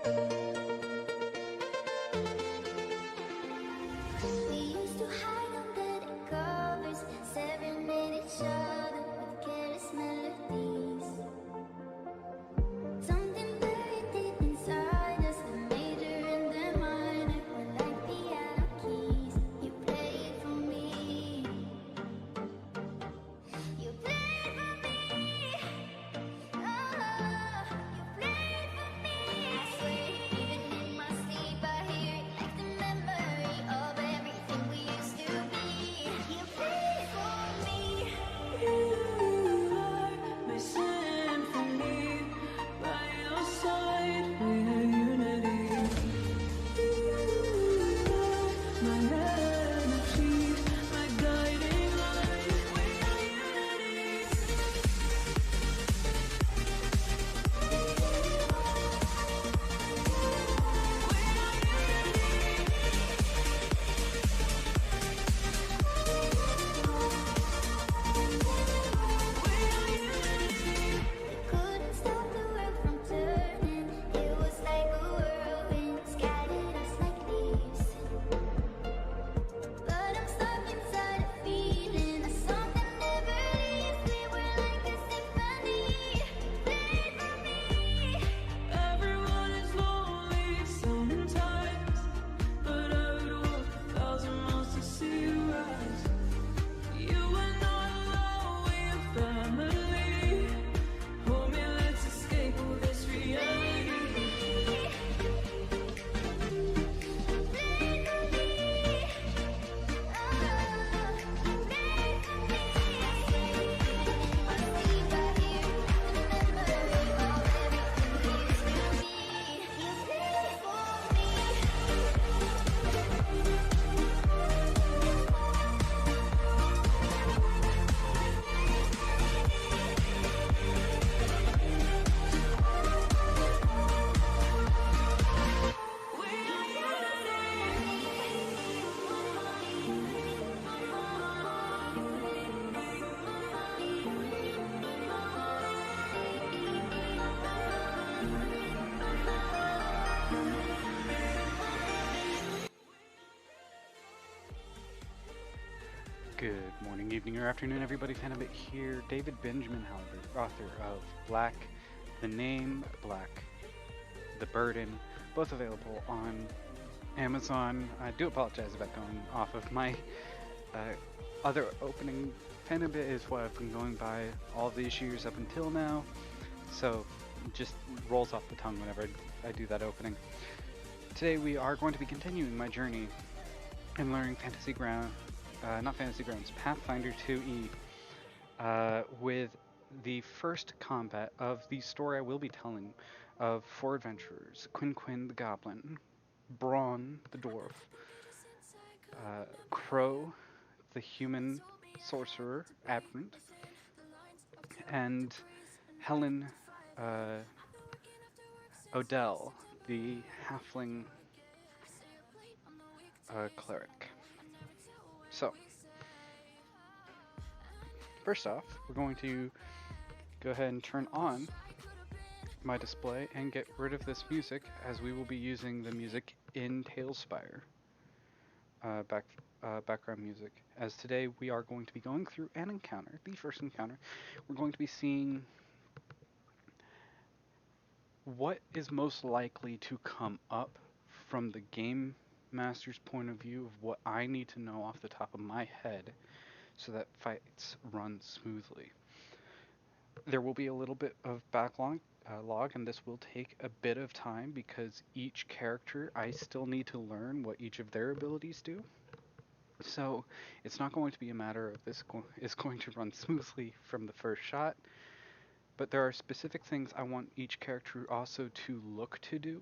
We used to hide under the covers, serenade each other with careless melodies. Something buried deep inside us, the major and the minor were like piano keys. You played for me. You played for me. Oh, you played for me. I swear, even in my sleep, I hear it like the memory of everything we used to be. You played for me. You are my symphony, by your side we are unity. You are my energy, my guiding light, we are unity. Couldn't stop the world from turning. It was like a whirlwind, scattered us like leaves. But I'm stuck inside a feeling that something never leaves. We were like a symphony. Played for me. Everyone is lonely sometimes, but I would walk 1,000 miles to see you rise. You are not alone, we are family. Hold me, let's escape all this reality. Played for me. Oh, you played for me. I swear, even in my sleep, I hear the memory of everything we used to be. You played for me. We are Good morning, evening, or afternoon, everybody. Fanabit here. David Benjamin Halbert, author of Black, The Name, Black, The Burden, both available on Amazon. I do apologize about going off of my uh, other opening. Fanabit is what I've been going by all these years up until now, so it just rolls off the tongue whenever I do that opening. Today we are going to be continuing my journey in learning Pathfinder 2E, with the first combat of the story I will be telling of four adventurers: Quinn the Goblin, Braun the Dwarf, Crow the Human Sorcerer Aberrant, and Helen Odell, the Halfling Cleric. So, first off, we're going to go ahead and turn on my display and get rid of this music, as we will be using the music in Talespire, background music, as today we are going to be going through an encounter, the first encounter. We're going to be seeing what is most likely to come up from the game master's point of view of what I need to know off the top of my head so that fights run smoothly. There will be a little bit of backlog, and this will take a bit of time because each character, I still need to learn what each of their abilities do. So it's not going to be a matter of this is going to run smoothly from the first shot, but there are specific things I want each character also to look to do,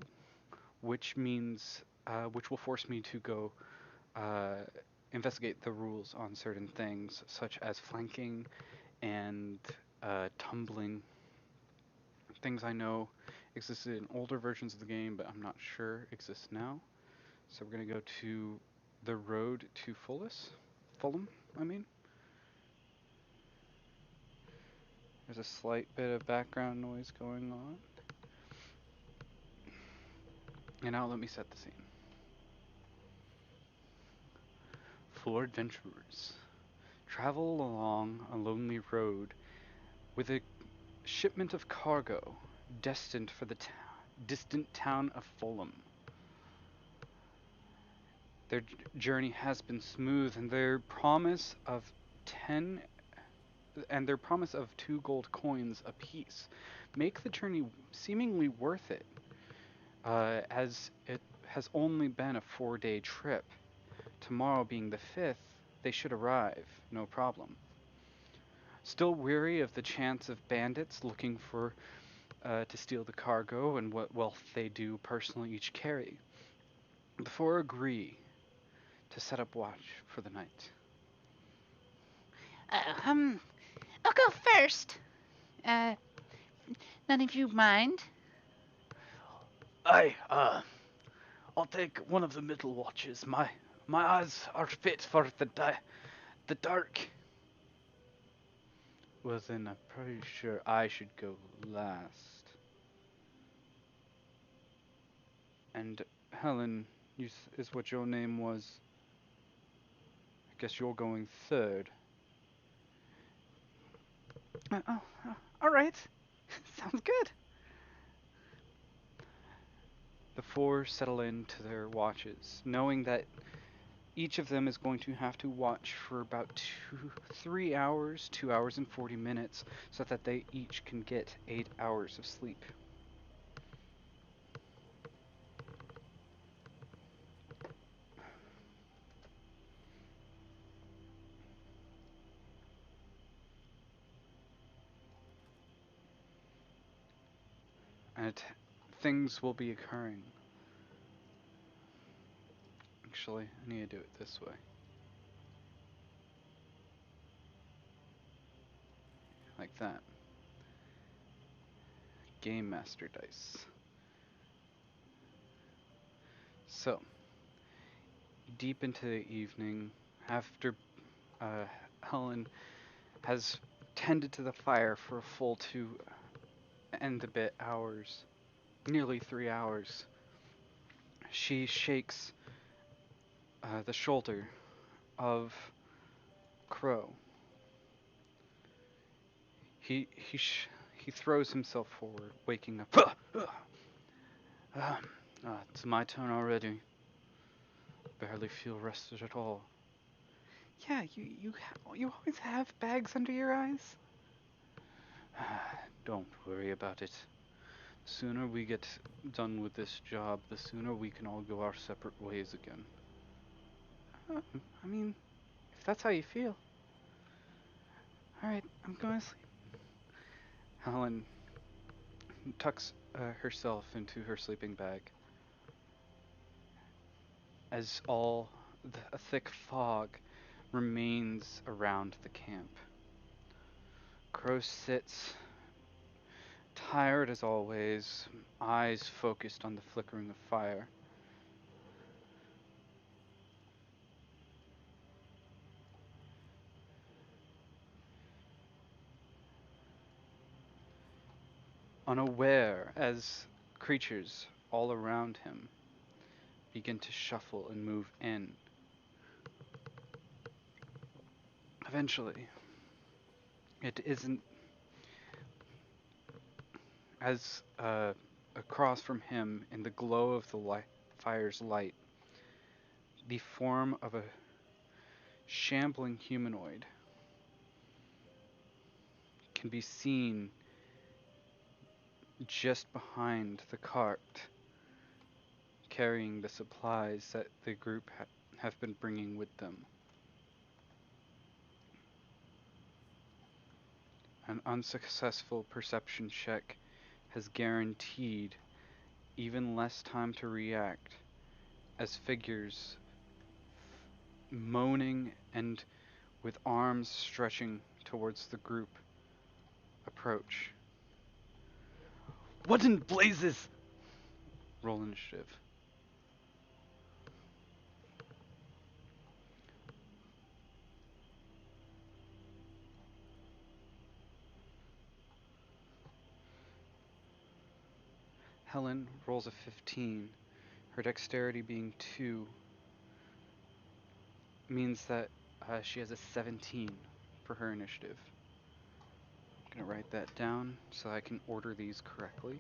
which means which will force me to go investigate the rules on certain things, such as flanking and tumbling. Things I know existed in older versions of the game, but I'm not sure exist now. So we're going to go to the road to Fulham, I mean. There's a slight bit of background noise going on. And now let me set the scene. Four adventurers travel along a lonely road with a shipment of cargo destined for the distant town of Fulham. Their journey has been smooth, and ten their promise of 2 gold coins apiece make the journey seemingly worth it, as it has only been a 4-day trip. Tomorrow being the 5th, they should arrive, no problem. Still weary of the chance of bandits looking for to steal the cargo and what wealth they do personally each carry, the four agree to set up watch for the night. Uh, um, I'll go first. Uh, None of you mind? I'll take one of the middle watches. My eyes are fit for the dark. Well, then I'm pretty sure I should go last. And Helen, is what your name was. I guess you're going third. All right. Sounds good. The four settle into their watches, knowing that each of them is going to have to watch for about 3 hours, 2 hours and 40 minutes, so that they each can get 8 hours of sleep. And things will be occurring. Actually, I need to do it this way. Like that. Game Master dice. So, deep into the evening, after uh, Helen has tended to the fire for a full 2 and a bit hours, nearly 3 hours, she shakes the shoulder of Crow. He throws himself forward, waking up. It's my turn already. Barely feel rested at all. Yeah, you always have bags under your eyes. Don't worry about it. The sooner we get done with this job, the sooner we can all go our separate ways again. I mean, if that's how you feel. All right, I'm going to sleep. Helen tucks herself into her sleeping bag as a thick fog remains around the camp. Crow sits, tired as always, eyes focused on the flickering of fire. Unaware as creatures all around him begin to shuffle and move in. Eventually, it isn't as across from him in the glow of the fire's light, the form of a shambling humanoid can be seen just behind the cart, carrying the supplies that the group have been bringing with them. An unsuccessful perception check has guaranteed even less time to react, as figures moaning and with arms stretching towards the group approach. What in blazes? Roll initiative. Helen rolls a 15. Her dexterity being 2 means that she has a 17 for her initiative. I'm going to write that down so I can order these correctly.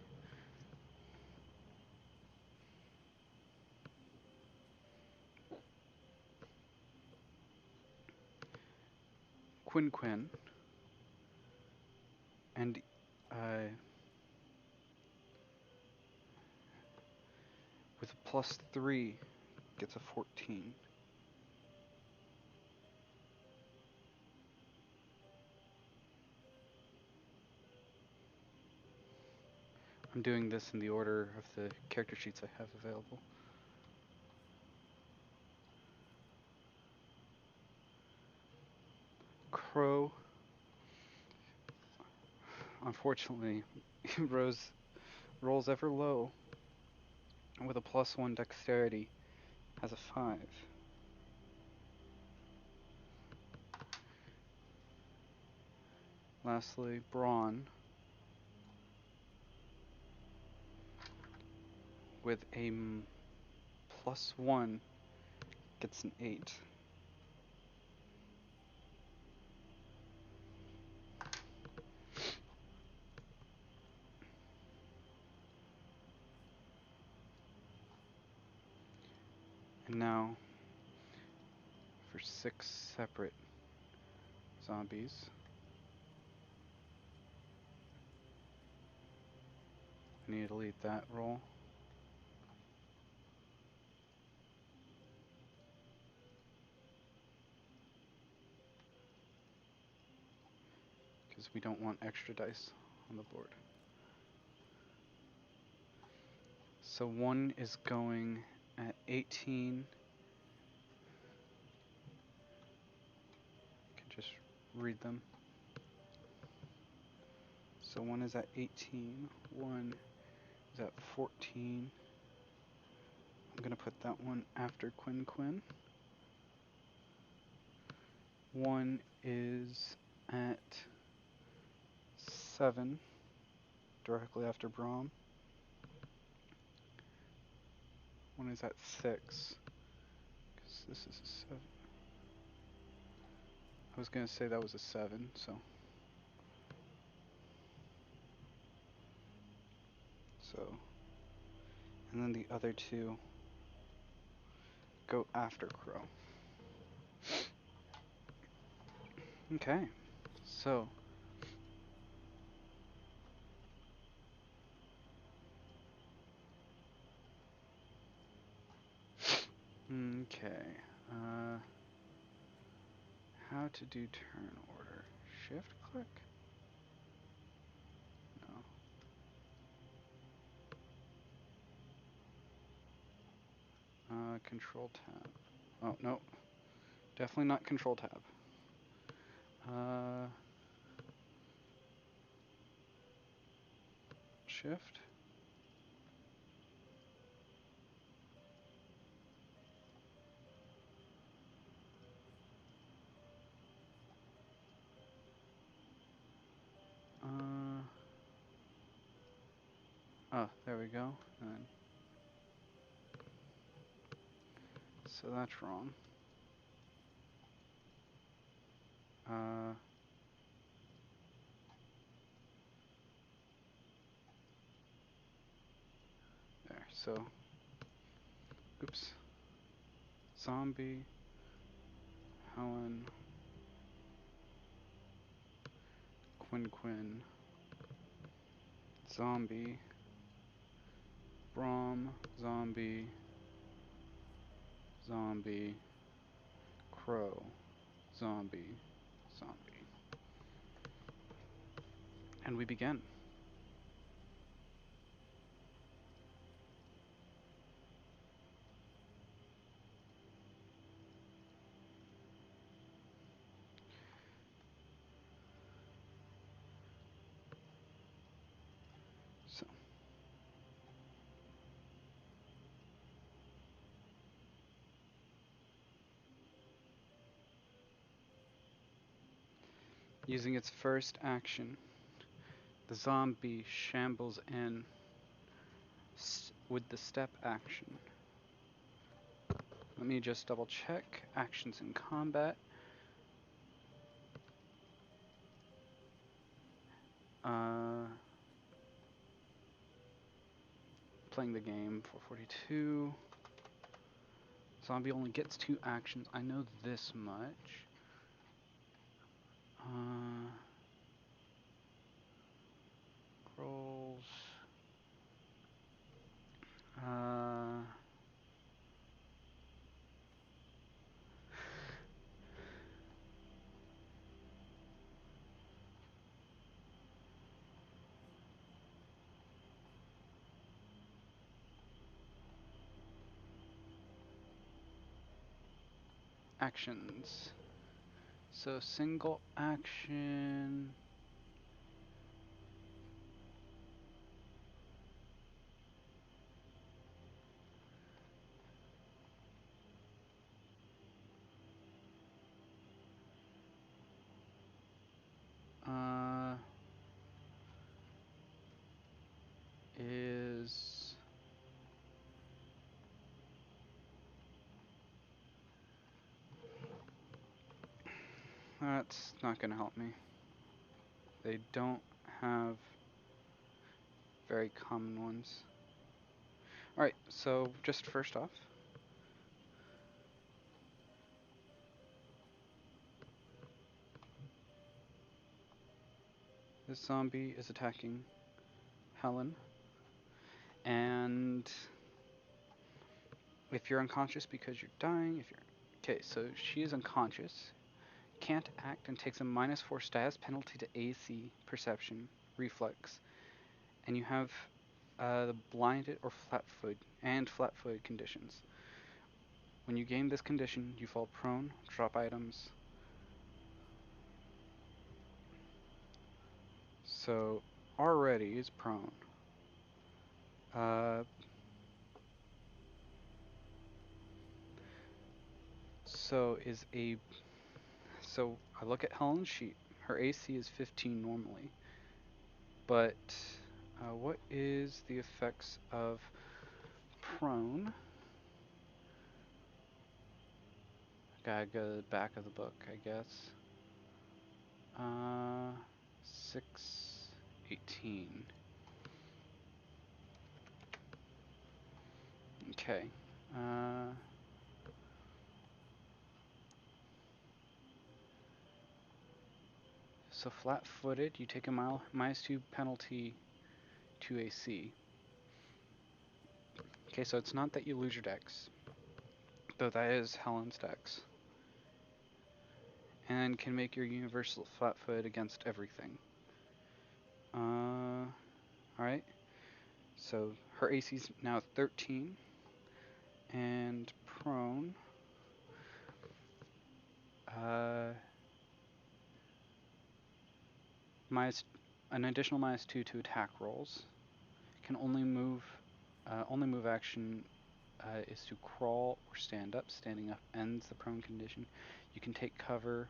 Quinn and with a +3 gets a 14. I'm doing this in the order of the character sheets I have available. Crow, unfortunately, rolls ever low with a +1 dexterity, has a 5. Lastly, Brawn, with a +1, gets an 8. And now, for 6 separate zombies, I need to delete that roll. Because we don't want extra dice on the board. So one is going at 18. I can just read them. So one is at 18, one is at 14. I'm going to put that one after Quinn. One is at 7, directly after Brahm. One is at 6, because this is a 7. I was going to say that was a 7, so. And then the other two go after Crow. Okay, so. Okay, how to do turn order? Shift click? No. Control tab. Oh, no. Definitely not control tab. Shift. Oh, there we go. And so that's wrong. There, so, oops. Zombie, Helen, Quinn, zombie, Brahm, zombie, Crow, zombie. And we begin. So, using its first action, the zombie shambles in with the step action. Let me just double check. Actions in combat. Uh, Playing the game 442. Zombie only gets 2 actions. I know this much. Rolls. Uh, Actions. So single action. Uh, is That's not going to help me. They don't have very common ones. Alright, so just first off, this zombie is attacking Helen, and if you're unconscious because you're dying, okay, so she is unconscious, can't act, and takes a -4 status penalty to AC, perception, reflex, and you have the blinded or flat-footed conditions. When you gain this condition, you fall prone, drop items. So already is prone. Uh, so is a so I look at Helen's sheet. Her AC is 15 normally, but what is the effects of prone? Gotta go to the back of the book, I guess. 618. Okay. So flat-footed, you take a -2 penalty to AC. Okay, so it's not that you lose your dex, though that is Helen's dex, and can make your universal flat-footed against everything. Alright. So her AC's now 13, and prone. Minus an additional -2 to attack rolls. Can only move. Only move action is to crawl or stand up. Standing up ends the prone condition. You can take cover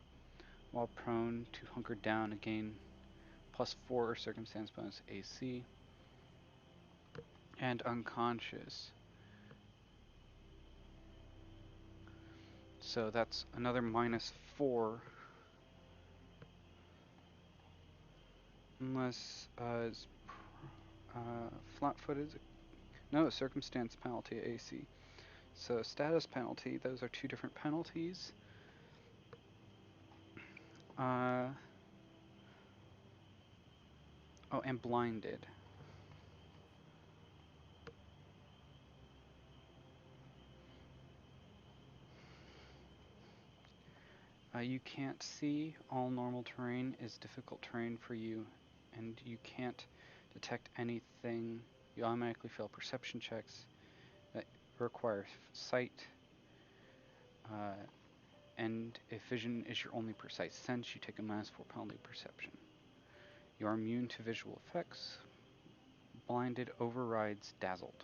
while prone to hunker down and gain +4 or circumstance bonus AC. And unconscious. So that's another -4. Unless is flat-footed. No, circumstance penalty AC. So status penalty, those are 2 different penalties. Oh, and blinded. You can't see. All normal terrain is difficult terrain for you, and you can't detect anything. You automatically fail perception checks that require sight. And if vision is your only precise sense, you take a -4 penalty perception. You are immune to visual effects. Blinded overrides dazzled.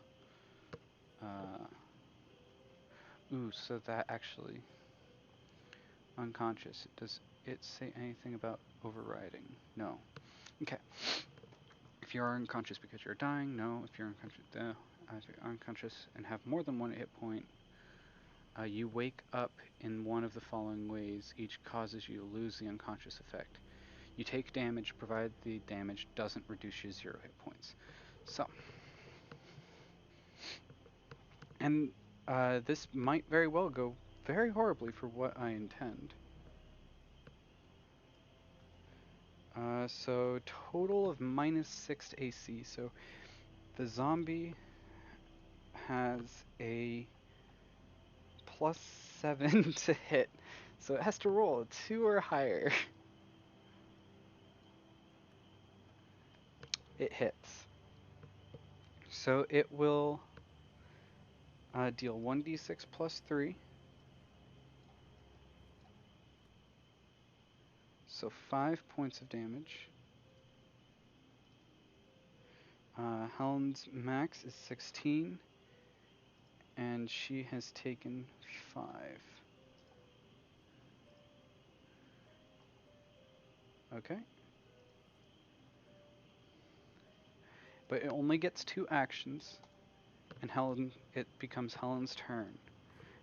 So that actually unconscious. Does it say anything about overriding? No. Okay. If you are unconscious because you're dying, no. If you're unconscious, if you're unconscious and have more than 1 hit point, You wake up in one of the following ways. Each causes you to lose the unconscious effect. You take damage provided the damage doesn't reduce your 0 hit points. So, and this might very well go very horribly for what I intend. So total of -6 to AC. So the zombie has a +7 to hit. So it has to roll a 2 or higher. It hits. So it will deal 1d6 plus 3. So 5 points of damage. Helen's max is 16, and she has taken 5. Okay. But it only gets 2 actions, and it becomes Helen's turn.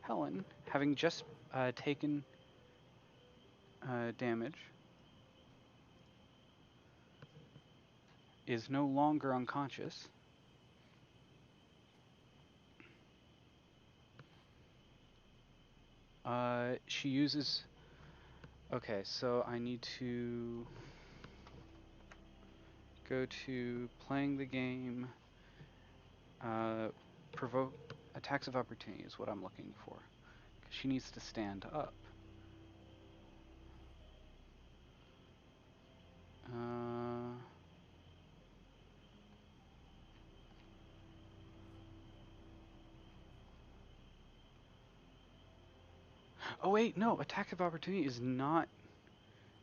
Helen, having just taken damage, is no longer unconscious. She uses... Okay, so I need to go to playing the game. Provoke attacks of opportunity is what I'm looking for. 'Cause she needs to stand up. Oh wait, no, attack of opportunity is not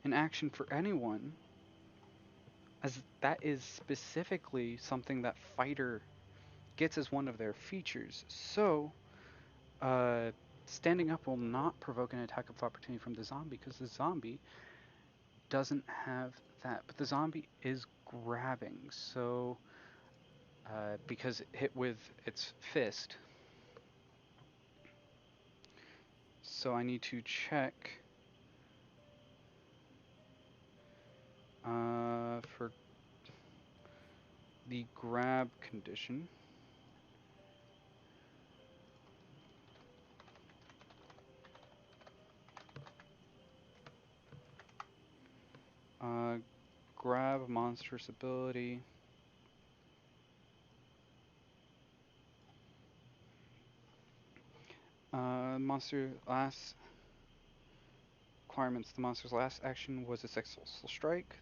an action for anyone, as that is specifically something that fighter gets as one of their features. So, standing up will not provoke an attack of opportunity from the zombie because the zombie doesn't have that. But the zombie is grabbing, so because it hit with its fist. So I need to check for the grab condition. Grab monstrous ability. Monster last requirements. The monster's last action was a successful strike,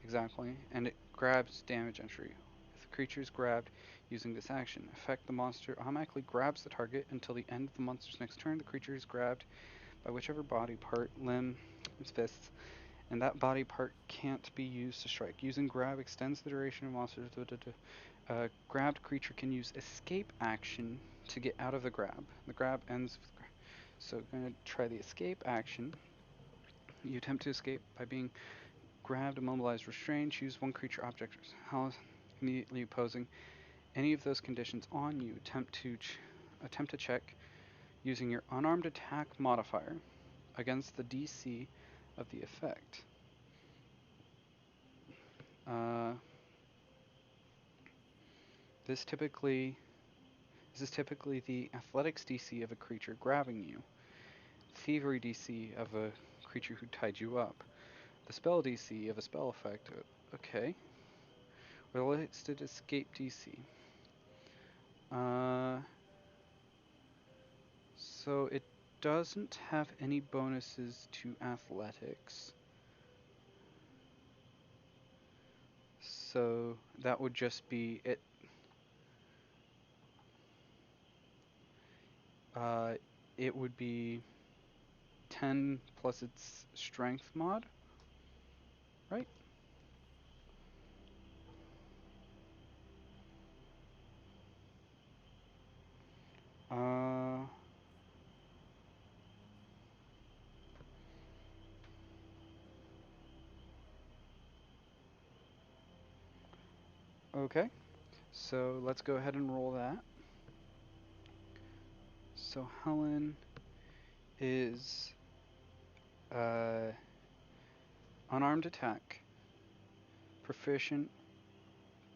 exactly, and it grabs damage entry. If the creature is grabbed using this action, effect the monster automatically grabs the target until the end of the monster's next turn. The creature is grabbed by whichever body part, limb, its fists, and that body part can't be used to strike. Using grab extends the duration of monsters. Grabbed creature can use escape action to get out of the grab. The grab ends with so I'm going to try the escape action. You attempt to escape by being grabbed, immobilized, restrained. Choose one creature, object, or house immediately opposing any of those conditions on you. Attempt to check using your unarmed attack modifier against the DC of the effect. This is typically the athletics DC of a creature grabbing you, thievery DC of a creature who tied you up, the spell DC of a spell effect. Okay. Relates to escape DC. So it doesn't have any bonuses to athletics. So that would just be it. It would be 10 plus its strength mod, right? Uh, okay. So let's go ahead and roll that. So Helen is uh, unarmed attack, proficient,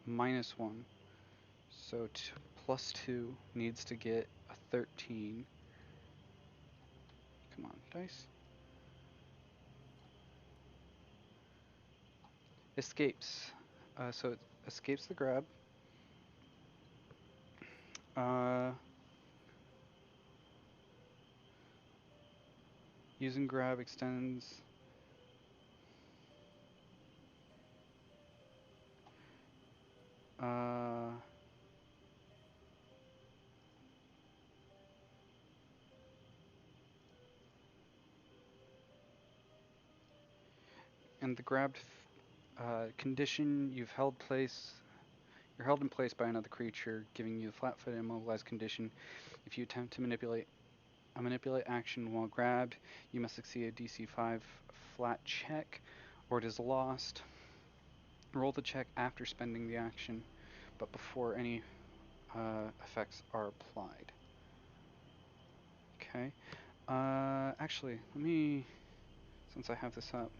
-1. So +2 needs to get a 13. Come on, dice. Escapes. So it escapes the grab. Uh, using grab extends. Uh, and the grabbed condition you're held in place by another creature, giving you the flat-footed immobilized condition. If you attempt to manipulate a manipulate action while grabbed, you must succeed a DC 5 flat check, or it is lost. Roll the check after spending the action, but before any effects are applied. Okay. Actually, let me, since I have this up,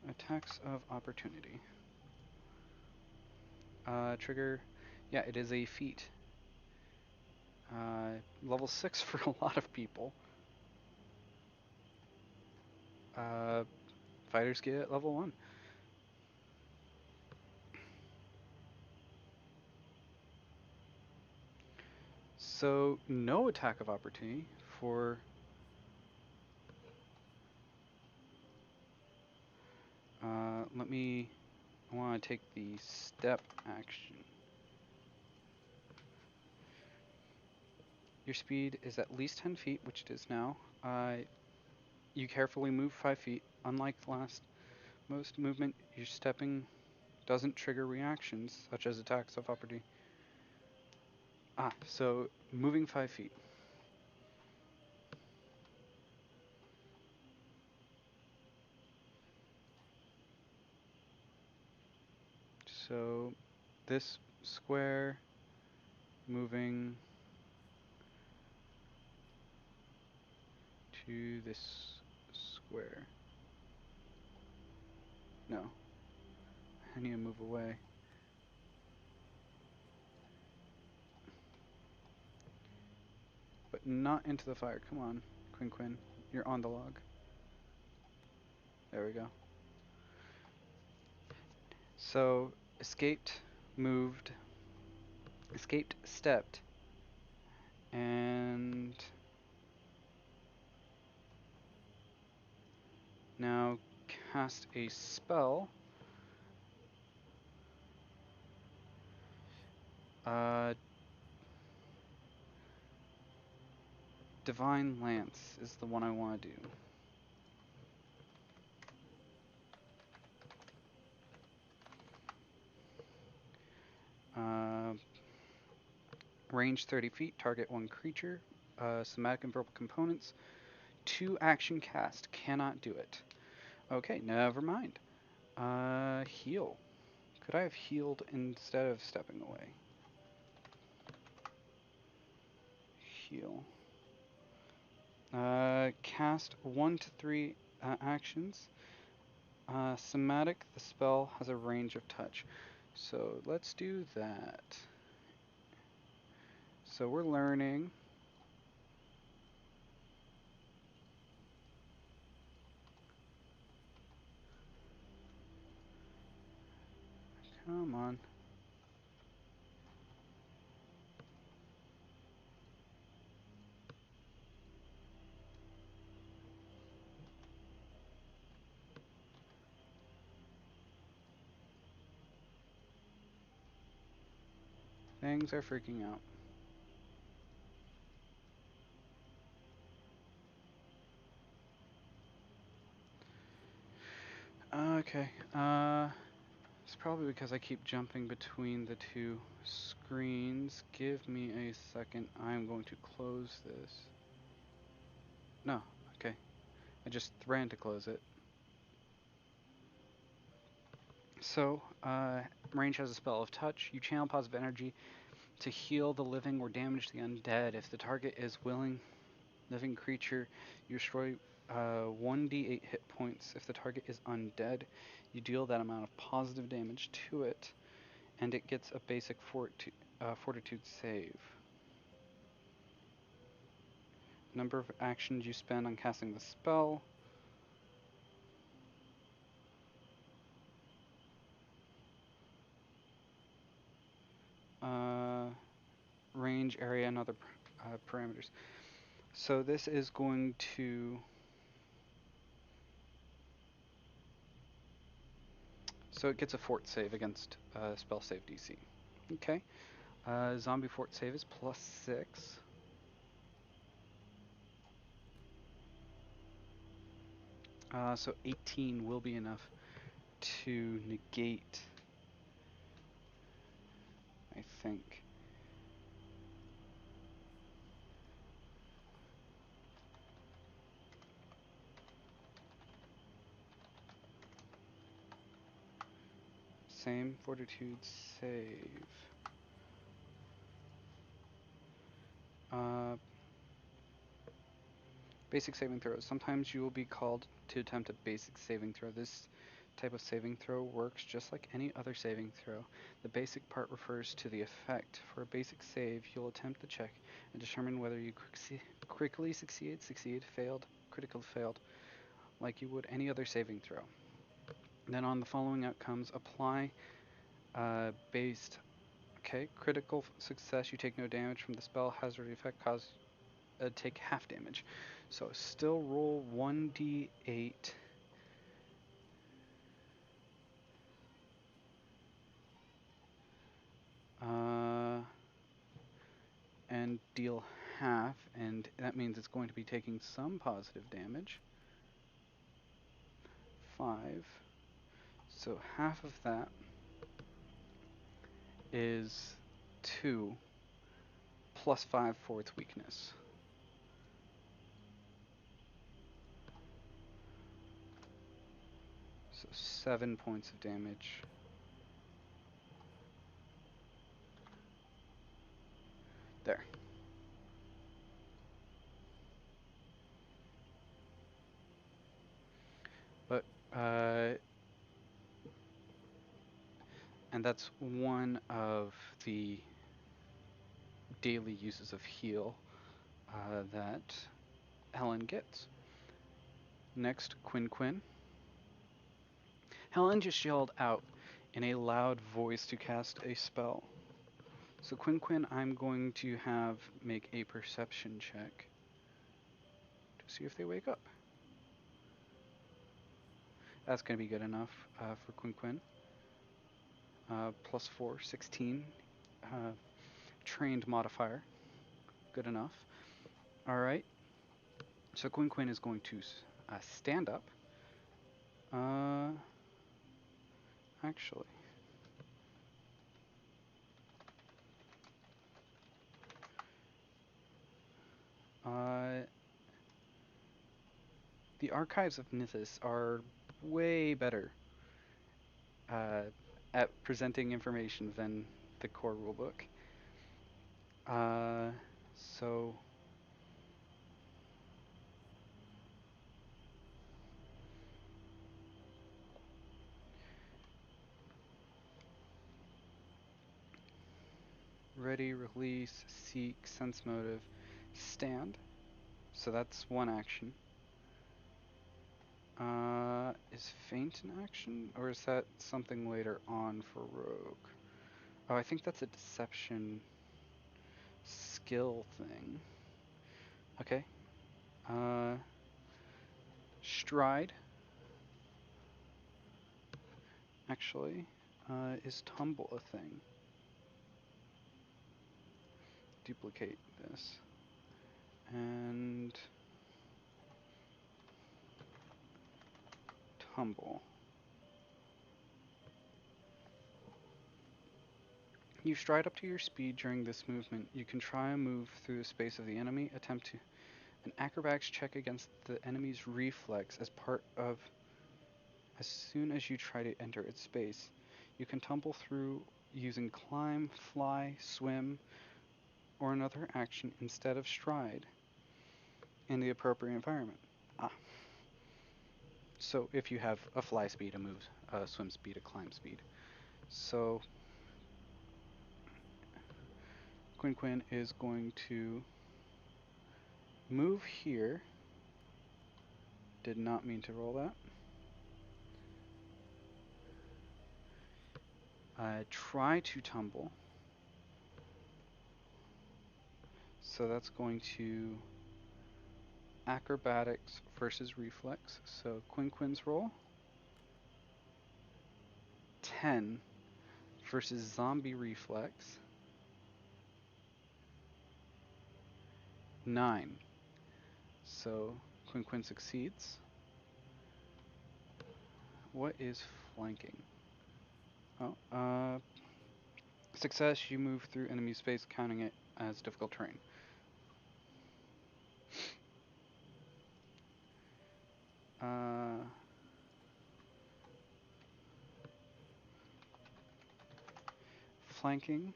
attacks of opportunity. Trigger, yeah, it is a feat. Level 6 for a lot of people. Uh, Fighters get level 1. So, no attack of opportunity for... I want to take the step action. Your speed is at least 10 feet, which it is now. You carefully move 5 feet. Unlike most movement, your stepping doesn't trigger reactions, such as attacks of opportunity. So moving 5 feet. So this square moving to this square. No. I need to move away. But not into the fire. Come on, Quinn. You're on the log. There we go. So, moved, escaped, stepped, and now cast a spell. Divine Lance is the one I want to do. Uh, range 30 feet, target one creature. Somatic and verbal components. 2 action cast, cannot do it. Okay, never mind. Heal. Could I have healed instead of stepping away? Heal. Cast 1 to 3 actions. Somatic, the spell has a range of touch. So let's do that. So we're learning. Come on. Things are freaking out. Okay. It's probably because I keep jumping between the two screens. Give me a second. I'm going to close this. No. Okay. I just ran to close it. So, range has a spell of touch. You channel positive energy To heal the living or damage the undead. If the target is willing living creature, you destroy 1d8 hit points. If the target is undead, you deal that amount of positive damage to it, and it gets a basic fortitude save. Number of actions you spend on casting the spell. Range, area, and other parameters. So this is going to... So it gets a fort save against spell save DC. Okay. Zombie fort save is +6. So 18 will be enough to negate, I think. Same fortitude save. Basic saving throws. Sometimes you will be called to attempt a basic saving throw. This type of saving throw works just like any other saving throw. The basic part refers to the effect. For a basic save, you'll attempt the check and determine whether you quickly succeed, failed, critical failed, like you would any other saving throw. Then on the following outcomes, apply based. Okay, critical success, you take no damage from the spell. Hazard effect, take half damage. So still roll 1d8. And deal half, and that means it's going to be taking some positive damage. 5. So half of that is 2 plus 5 for its weakness. So 7 points of damage. There. But, and that's one of the daily uses of heal that Helen gets. Next, Quinn. Helen just yelled out in a loud voice to cast a spell. So Quinn, I'm going to have make a perception check to see if they wake up. That's going to be good enough for Quinn. +4, 16. Trained modifier. Good enough. Alright. So Quinn is going to stand up. Actually. The archives of Nithis are way better at presenting information than the core rulebook. So ready, release, seek, sense motive, stand. So that's one action. Is feint an action, or is that something later on for rogue? Oh, I think that's a deception skill thing. Okay. Stride. Actually, is tumble a thing? Duplicate this. And tumble. You stride up to your speed during this movement. You can try and move through the space of the enemy. Attempt to an acrobatics check against the enemy's reflex as soon as you try to enter its space. You can tumble through using climb, fly, swim, or another action instead of stride in the appropriate environment. Ah, so if you have a fly speed, a move, a swim speed, a climb speed. So Quinn is going to move here. Did not mean to roll that. Try to tumble. So that's going to acrobatics versus reflex. So Quinn's roll. 10 versus zombie reflex. 9. So Quinn succeeds. What is flanking? Oh, success, you move through enemy space, counting it as difficult terrain. Flanking.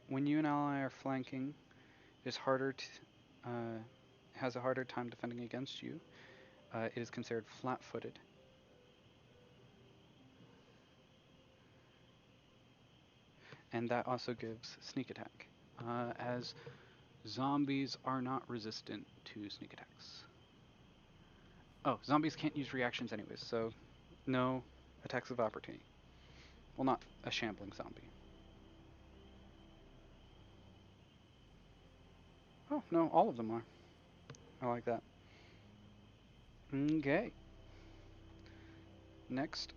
When you and ally are flanking, it is harder to, has a harder time defending against you. It is considered flat-footed. And that also gives sneak attack, as zombies are not resistant to sneak attacks. Oh, zombies can't use reactions anyways, so no attacks of opportunity. Well, not a shambling zombie. Oh, no, all of them are. I like that. Okay. Next.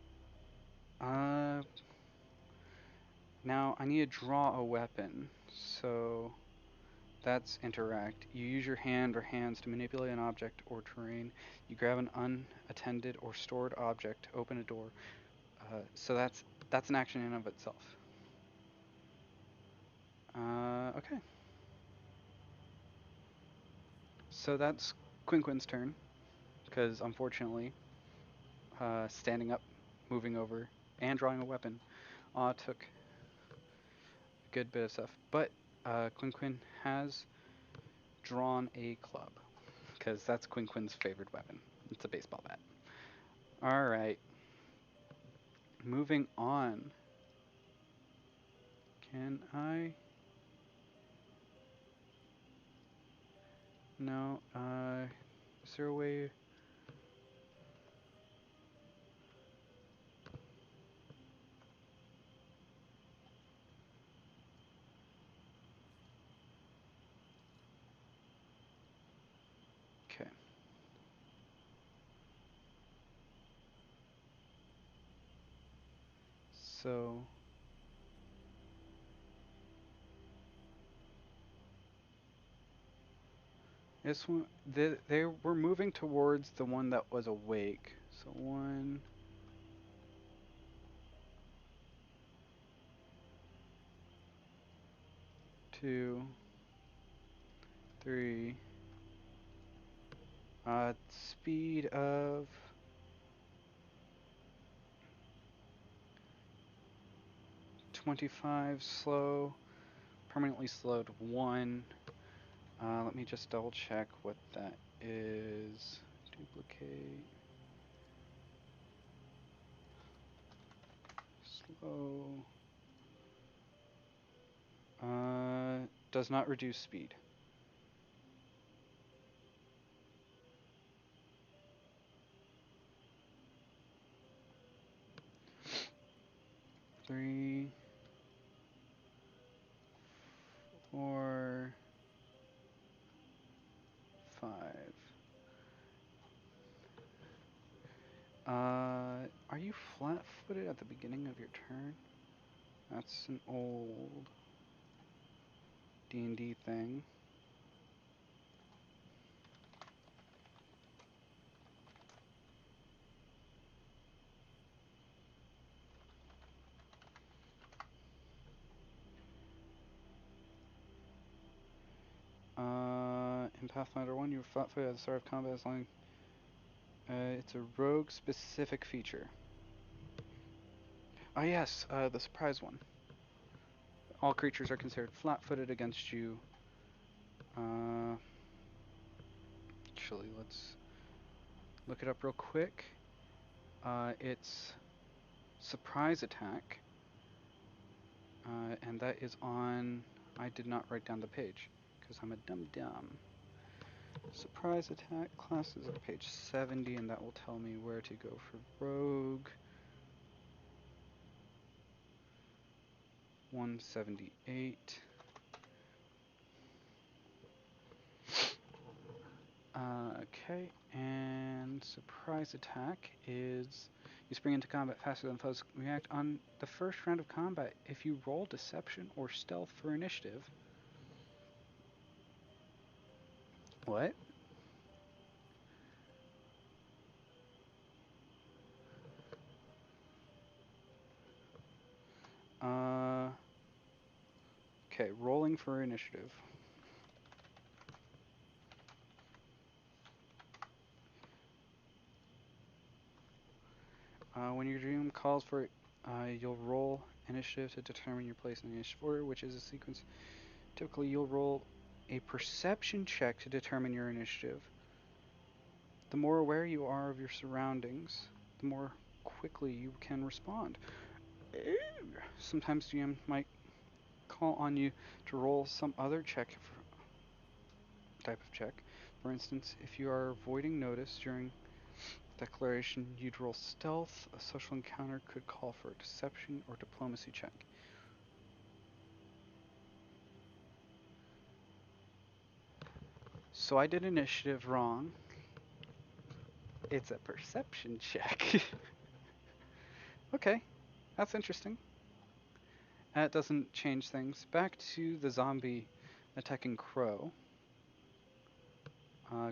Now I need to draw a weapon, so that's interact. You use your hand or hands to manipulate an object or terrain. You grab an unattended or stored object to open a door. So that's an action in and of itself. Okay. So that's Quinn's turn, because unfortunately, standing up, moving over, and drawing a weapon took a good bit of stuff. But Quinn has drawn a club, because that's Quinn's favorite weapon. It's a baseball bat. Alright. Moving on. Can I? No. Is there a way? Okay. So this one, they were moving towards the one that was awake. So 1, 2, 3. Speed of 25, slow, permanently slowed 1. Let me just double check what that is. Duplicate. Slow. Does not reduce speed. Three, 4, 5. Are you flat-footed at the beginning of your turn? That's an old D&D thing. In Pathfinder 1, you were flat-footed at the start of combat as long. It's a rogue-specific feature. Oh yes, the surprise one. All creatures are considered flat-footed against you. Uh, Actually, let's look it up real quick. It's surprise attack, and that is on. I did not write down the page because I'm a dum dum. Surprise attack classes are page 70, and that will tell me where to go for rogue. 178. Okay, and surprise attack is you spring into combat faster than foes react on the first round of combat. If you roll deception or stealth for initiative. What? Uh, okay, rolling for initiative. When your dream calls for it, you'll roll initiative to determine your place in the initiative order, which is a sequence. Typically, you'll roll a perception check to determine your initiative. The more aware you are of your surroundings, the more quickly you can respond. Sometimes GM might call on you to roll some other type of check. For instance, if you are avoiding notice during declaration, you'd roll stealth. A social encounter could call for a deception or diplomacy check. So I did initiative wrong. It's a perception check. Okay, that's interesting. That doesn't change things. Back to the zombie attacking Crow.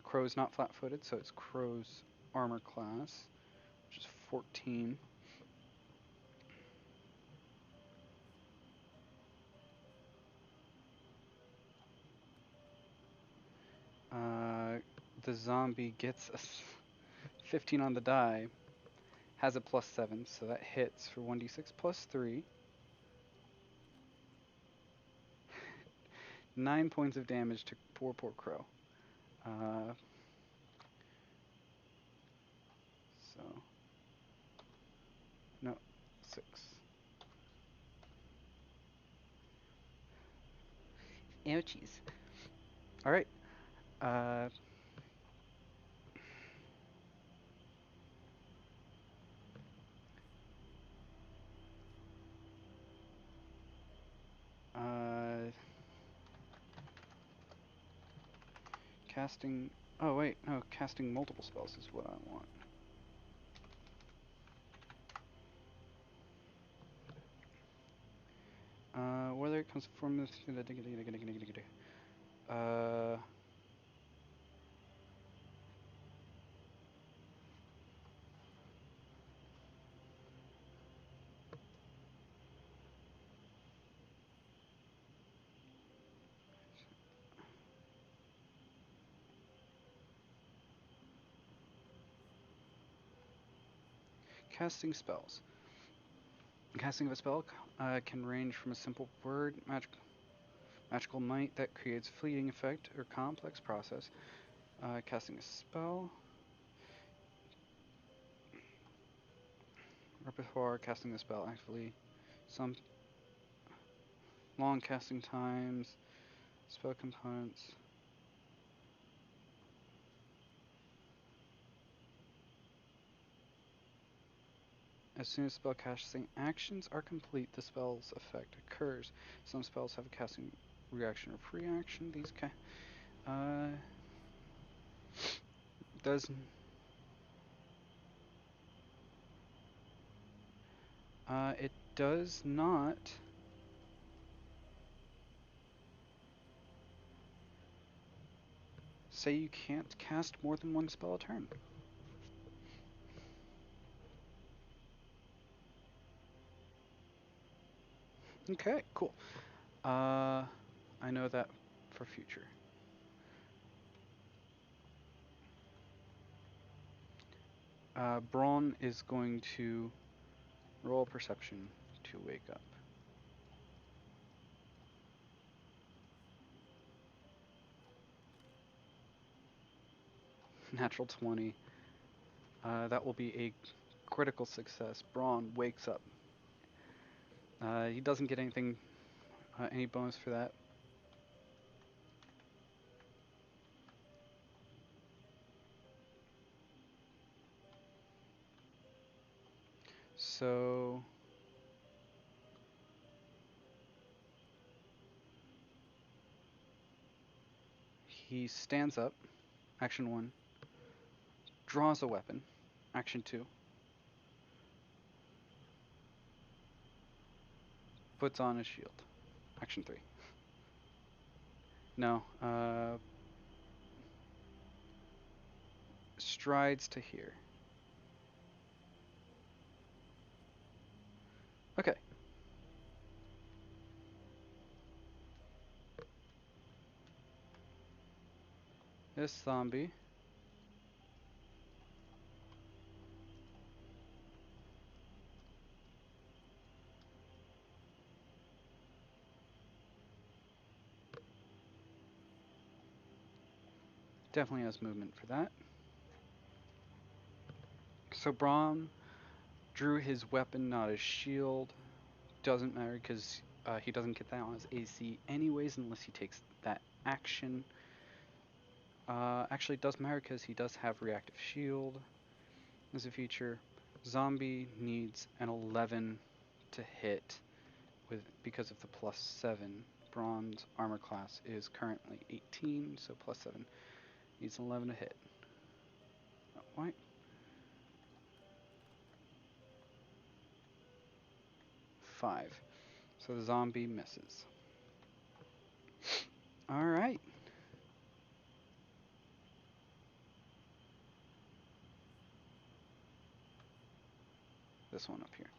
Crow is not flat-footed, so it's Crow's armor class, which is 14. The zombie gets a 15 on the die, has a plus 7, so that hits for 1d6 plus 3. 9 points of damage to poor Crow. Uh, so, no, 6. Ouchies. Alright. Uh, uh, Casting. Oh, wait, no, casting multiple spells is what I want. Whether it comes from this. Uh, Casting spells. Casting of a spell can range from a simple word, magical might that creates fleeting effect, or complex process. Casting a spell. Repertoire, casting the spell actively. Some long casting times. Spell components. As soon as spell casting actions are complete, the spell's effect occurs. Some spells have a casting reaction or free action. These does it does not say you can't cast more than one spell a turn. Okay, cool. I know that for future. Braun is going to Roll perception to wake up. Natural 20. That will be a critical success. Braun wakes up. He doesn't get anything, any bonus for that. So he stands up. Action 1. Draws a weapon. Action 2. Puts on a shield. Action 3. No. Strides to here. Okay. This zombie definitely has movement for that. So Braun drew his weapon, not his shield. Doesn't matter because he doesn't get that on his AC anyways unless he takes that action. Actually, it does matter because he does have reactive shield as a feature. Zombie needs an 11 to hit because of the +7. Bronze armor class is currently 18, so +7 needs an 11 to hit. Oh, why? 5. So the zombie misses. All right. This one up here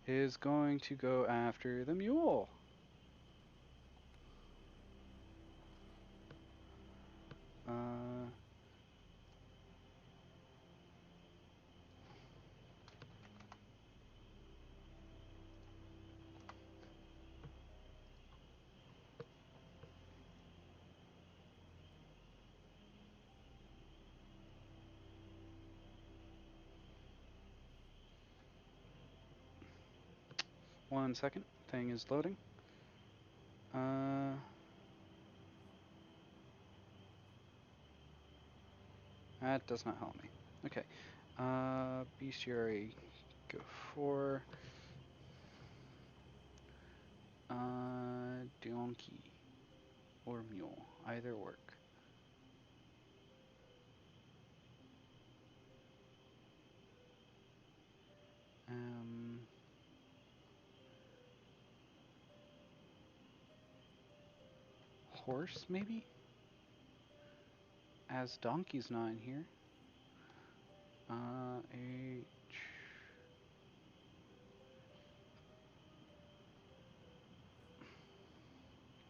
is going to go after the mule. Uh, One second. Thing is loading. That does not help me. Okay. Bestiary, go for donkey or mule. Either work. Horse, maybe? As donkey's not in here. H.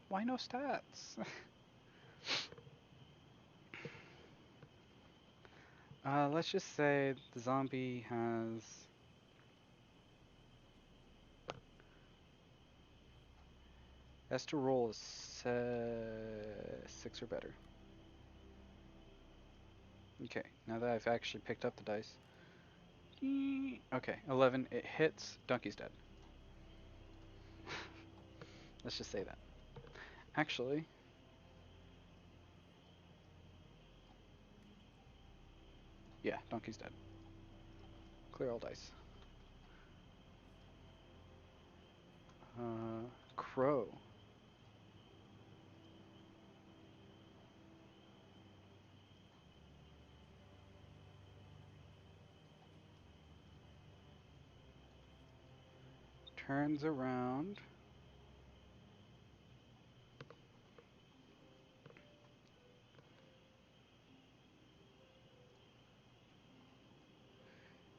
Why no stats? Let's just say the zombie has to roll a 6 or better. Okay, now that I've actually picked up the dice. Okay, 11. It hits. Donkey's dead. Let's just say that. Actually, yeah, donkey's dead. Clear all dice. Crow. Turns around.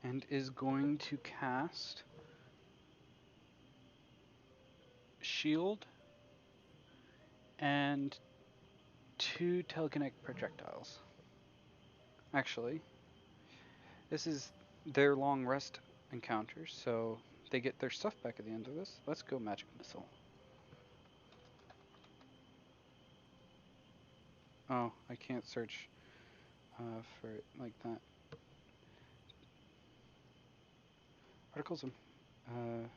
And is going to cast shield and 2 telekinetic projectiles. Actually, this is They're long rest encounters, so they get their stuff back at the end of this. Let's go magic missile. Oh, I can't search for it like that. Articles of uh,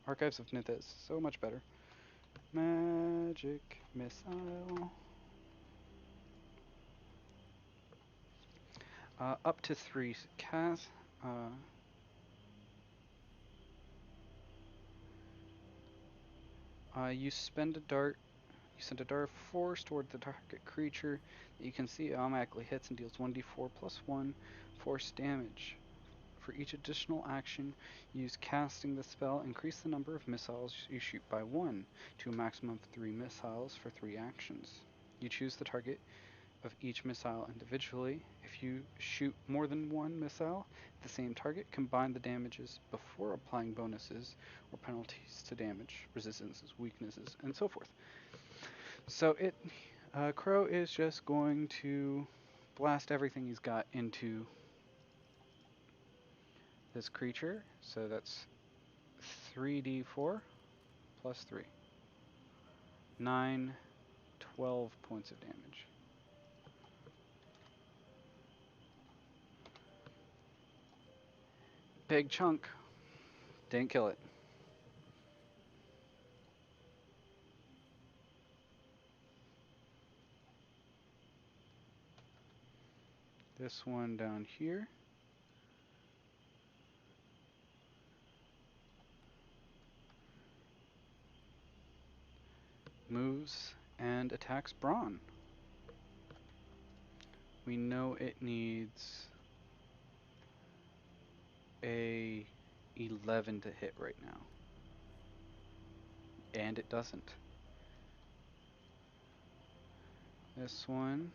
Archives of Nithis, so much better. Magic missile. Up to 3 cast. You spend a dart. You send a dart of force toward the target creature that you can see. It automatically hits and deals 1d4 plus 1 force damage. For each additional action, use casting the spell. Increase the number of missiles you shoot by 1 to a maximum of 3 missiles for 3 actions. You choose the target of each missile individually. If you shoot more than 1 missile at the same target, combine the damages before applying bonuses or penalties to damage, resistances, weaknesses, and so forth. So Crow is just going to blast everything he's got into this creature. So that's 3d4 plus 3. 9, 12 points of damage. Big chunk. Didn't kill it. This one down here. Moves and attacks Brawn. We know it needs a 11 to hit right now. And it doesn't. This one,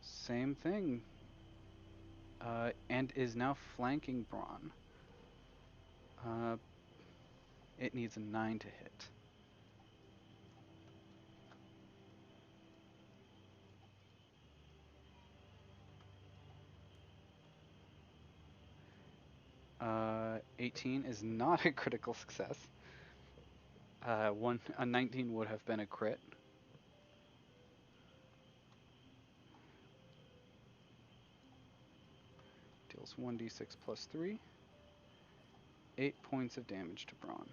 same thing. And is now flanking Brawn. It needs a 9 to hit. Uh, 18 is not a critical success. A 19 would have been a crit. Deals 1d6 plus 3. 8 points of damage to Brawn.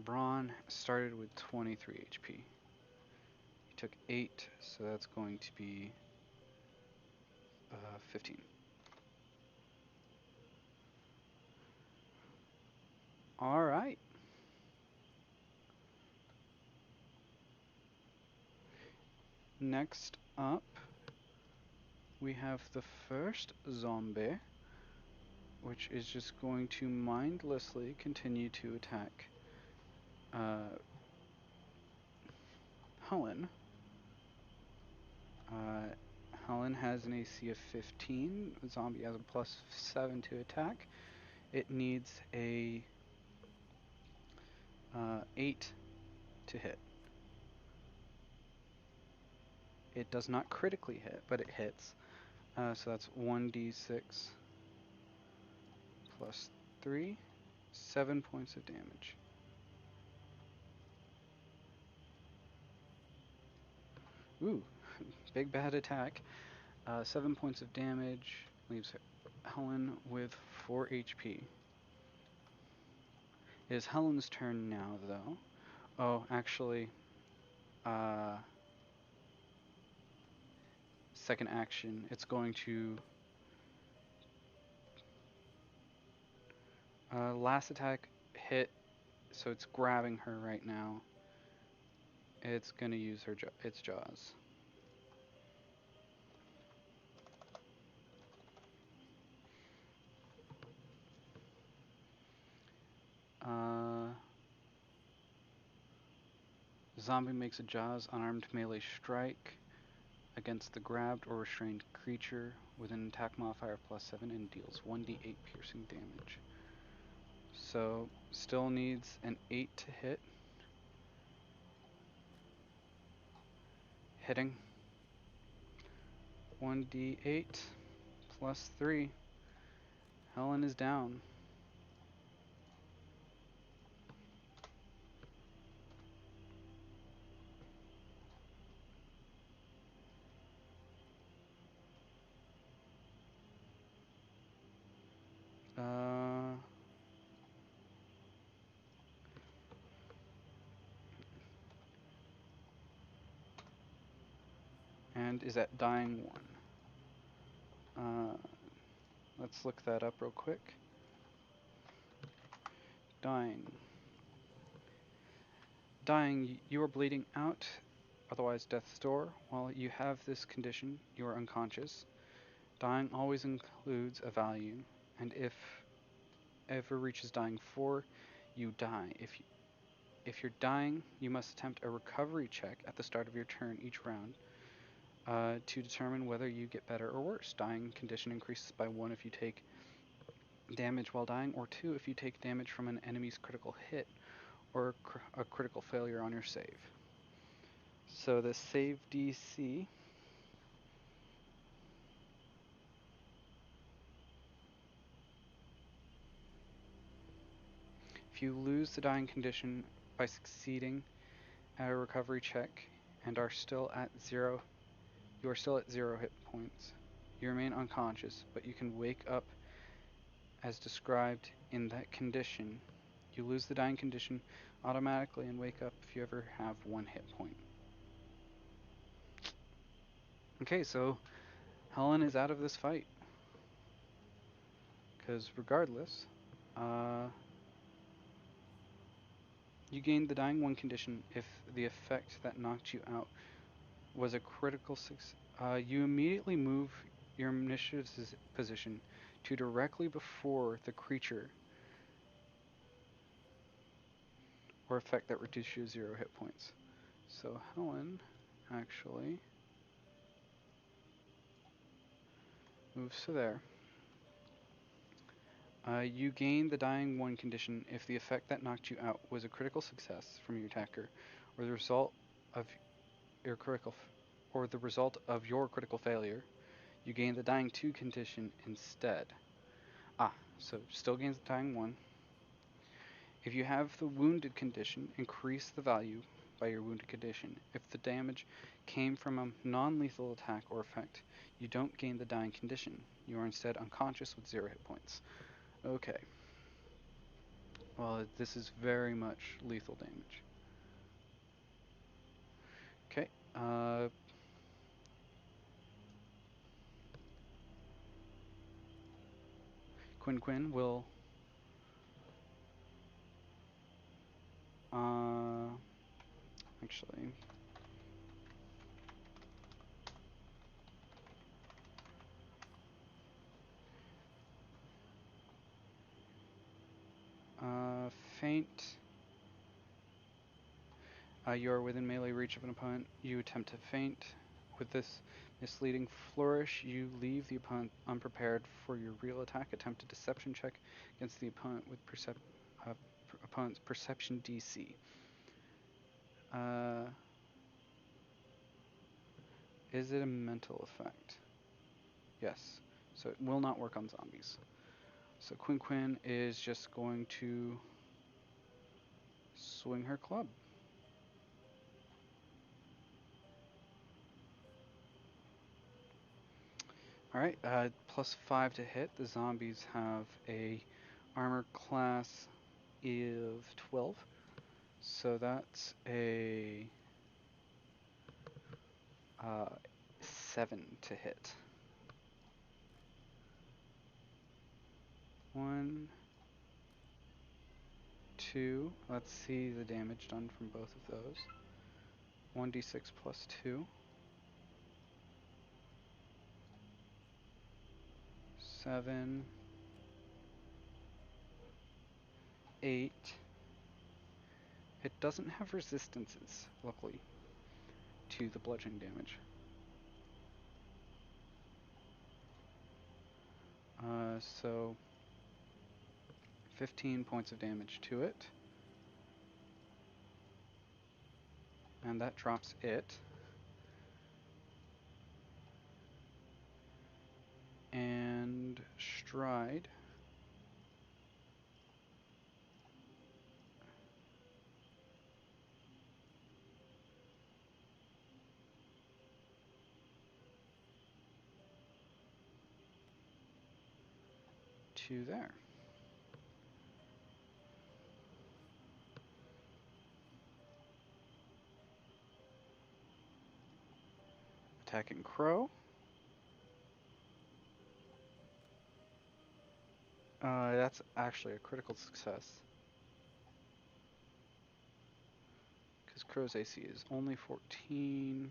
Brawn started with 23 HP. He took 8, so that's going to be 15. Alright. Next up, we have the first zombie, which is just going to mindlessly continue to attack Helen. Helen has an AC of 15. The zombie has a plus 7 to attack. It needs a 8 to hit. It does not critically hit, but it hits. So that's 1d6 plus 3, 7 points of damage. Ooh, big bad attack. 7 points of damage leaves Helen with 4 HP. It is Helen's turn now, though. Oh, actually, second action, it's going to last attack hit, so it's grabbing her right now. It's gonna use her its jaws. Zombie makes a jaws unarmed melee strike against the grabbed or restrained creature with an attack modifier of plus 7 and deals 1d8 piercing damage. So still needs an 8 to hit. Hitting. 1d8 plus 3. Helen is down. Uh, and is at dying 1. Uh, let's look that up real quick. Dying. Dying, you are bleeding out, otherwise death's door. While you have this condition, you are unconscious. Dying always includes a value, and if ever reaches dying 4, you die. If you're dying, you must attempt a recovery check at the start of your turn each round to determine whether you get better or worse. Dying condition increases by 1 if you take damage while dying, or 2 if you take damage from an enemy's critical hit or a critical failure on your save. So the save DC if you lose the dying condition by succeeding at a recovery check and are still at 0, you are still at 0 hit points. You remain unconscious, but you can wake up as described in that condition. You lose the dying condition automatically and wake up if you ever have 1 hit point. Okay, so Helen is out of this fight. Because regardless, you gained the dying 1 condition if the effect that knocked you out was a critical success. You immediately move your initiative's position to directly before the creature or effect that reduces you 0 hit points. So Helen actually moves to there. You gain the dying 1 condition if the effect that knocked you out was a critical success from your attacker, or the result of your critical failure. You gain the dying 2 condition instead. So still gains the dying 1. If you have the wounded condition, increase the value by your wounded condition. If the damage came from a non-lethal attack or effect, you don't gain the dying condition. You are instead unconscious with 0 hit points. Okay. Well, this is very much lethal damage. Okay. 'Quinn will actually faint. You are within melee reach of an opponent. You attempt to feint. With this misleading flourish, you leave the opponent unprepared for your real attack. Attempt a deception check against the opponent with opponent's perception DC. Is it a mental effect? Yes. So it will not work on zombies. So Quinn is just going to swing her club. Alright, plus 5 to hit. The zombies have a armor class of 12. So that's a 7 to hit. 1, 2. Let's see the damage done from both of those. 1d6 plus 2. 7, 8. It doesn't have resistances, luckily, to the bludgeoning damage. So 15 points of damage to it. And that drops it. And stride. To there. Attacking Crow. That's actually a critical success. Because Crow's AC is only 14.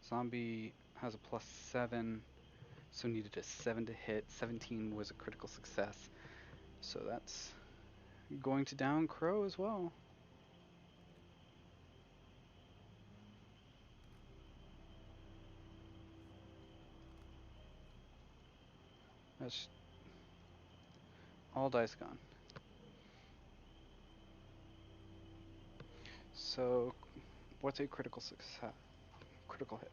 Zombie has a +7, so needed a 7 to hit. 17 was a critical success. So that's going to down Crow as well. That's all dice gone. So, what's a critical success? Critical hit.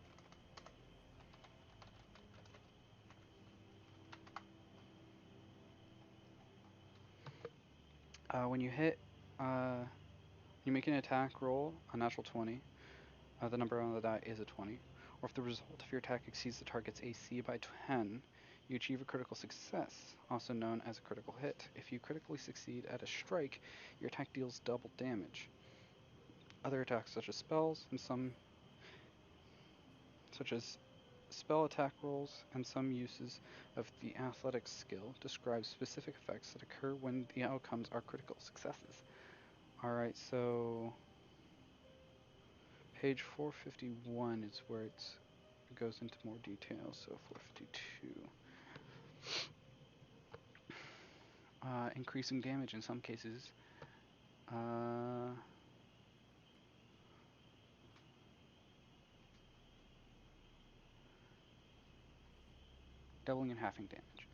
When you hit, you make an attack roll, a natural 20. The number on the die is a 20. Or if the result of your attack exceeds the target's AC by 10, you achieve a critical success, also known as a critical hit. If you critically succeed at a strike, your attack deals double damage. Other attacks, such as spells and such as spell attack rolls and some uses of the athletics skill, describe specific effects that occur when the outcomes are critical successes. Alright, so page 451 is where it goes into more detail, so 452. Increasing damage in some cases. Doubling and halving damage.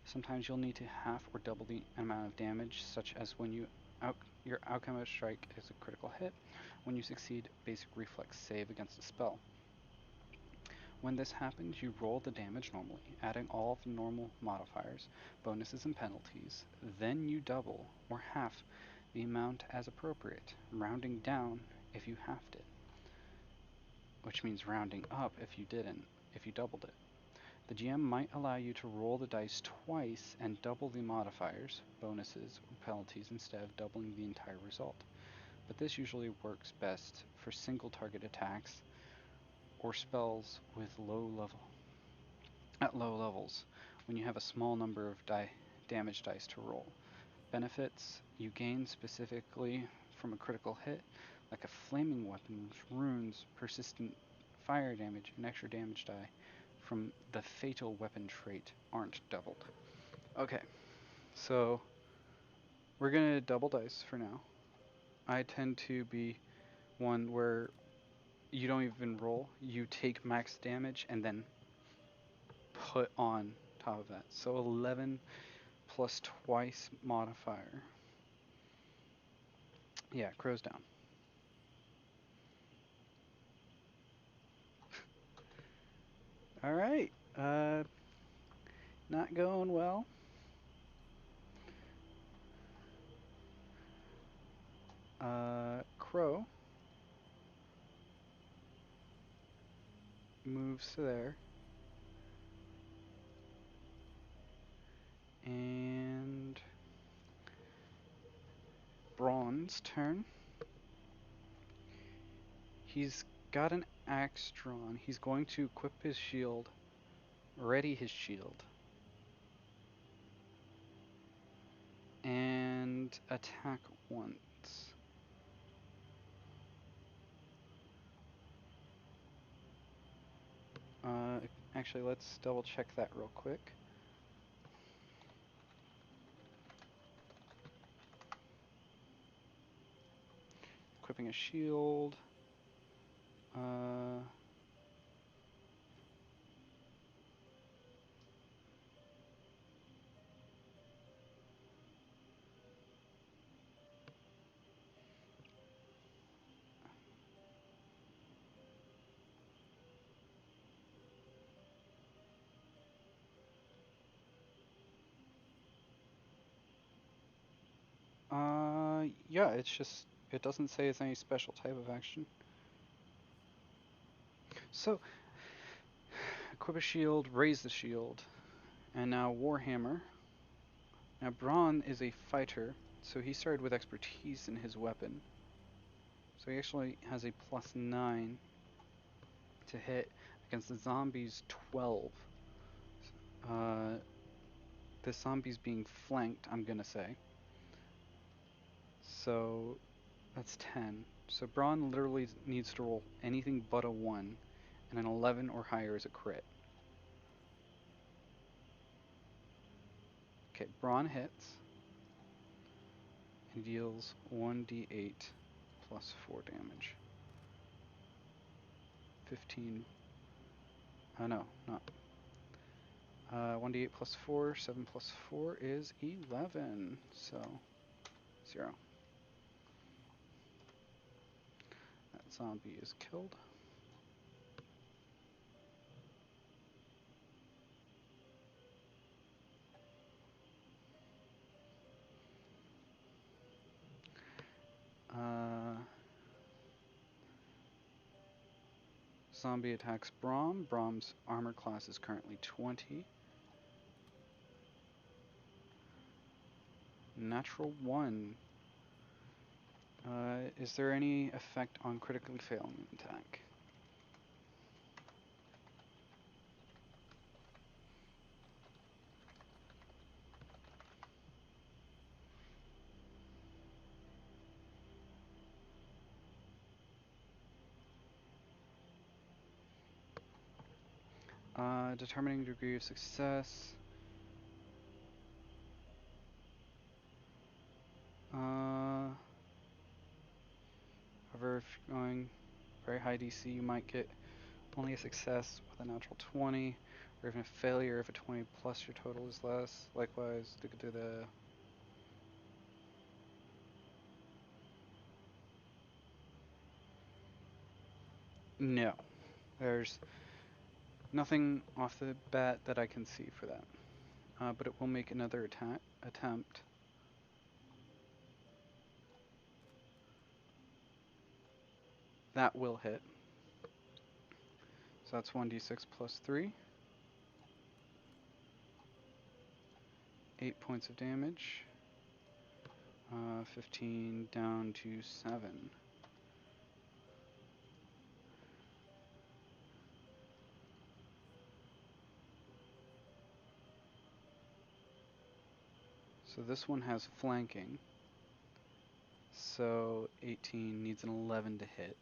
Sometimes you'll need to half or double the amount of damage, such as when your outcome of a strike is a critical hit, when you succeed basic reflex save against a spell. When this happens, you roll the damage normally, adding all of the normal modifiers, bonuses, and penalties. Then you double, or half, the amount as appropriate, rounding down if you halved it, which means rounding up if you doubled it. The GM might allow you to roll the dice twice and double the modifiers, bonuses, or penalties instead of doubling the entire result, but this usually works best for single target attacks or spells with low levels when you have a small number of damage dice to roll. Benefits you gain specifically from a critical hit, like a flaming weapon, runes, persistent fire damage, and extra damage die from the fatal weapon trait aren't doubled. Okay, so we're gonna double dice for now. I tend to be one where you don't even roll, you take max damage and then put on top of that. So 11 plus twice modifier. Yeah, Crow's down. Alright, not going well. Crow moves to there. And Braun's turn. He's got an axe drawn. He's going to equip his shield, ready his shield, and attack once. Actually, let's double check that real quick. Equipping a shield. Yeah, it's just, it doesn't say it's any special type of action. So, equip a shield, raise the shield, and now Warhammer. Now, Braun is a fighter, so he started with expertise in his weapon. So he actually has a +9 to hit against the zombies 12. Uh, the zombies being flanked, I'm gonna say. So that's 10. So Braun literally needs to roll anything but a 1, and an 11 or higher is a crit. Okay, Braun hits and deals 1d8 plus 4 damage. 15. Oh no, not. 1d8 plus 4, 7 plus 4 is 11. So, 0. That zombie is killed. Zombie attacks Braum. Braum's armor class is currently 20. Natural 1. Is there any effect on critically failing an attack? Determining degree of success. However, if you're going very high DC, you might get only a success with a natural 20, or even a failure if a 20 plus your total is less. Likewise, no, there's nothing off the bat that I can see for that. But it will make another attempt. That will hit. So that's 1d6 plus 3. 8 points of damage. 15 down to 7. So this one has flanking. So 18 needs an 11 to hit.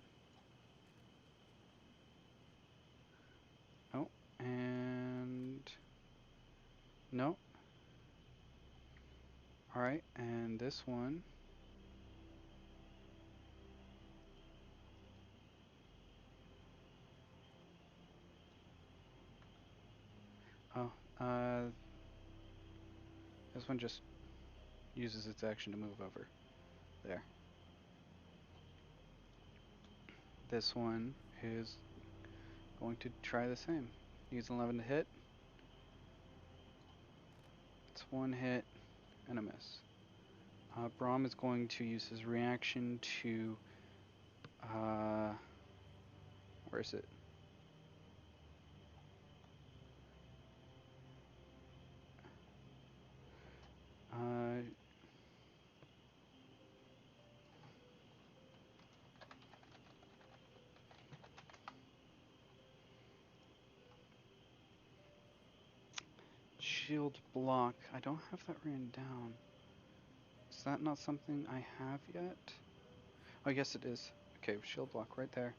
Oh, and no. Alright, and this one. Oh, this one just uses its action to move over. There. This one is going to try the same. Needs an 11 to hit. It's one hit and a miss. Braum is going to use his reaction to, where is it? Uh, Shield block. I don't have that written down. Is that not something I have yet? Oh, yes, it is. Okay, shield block right there.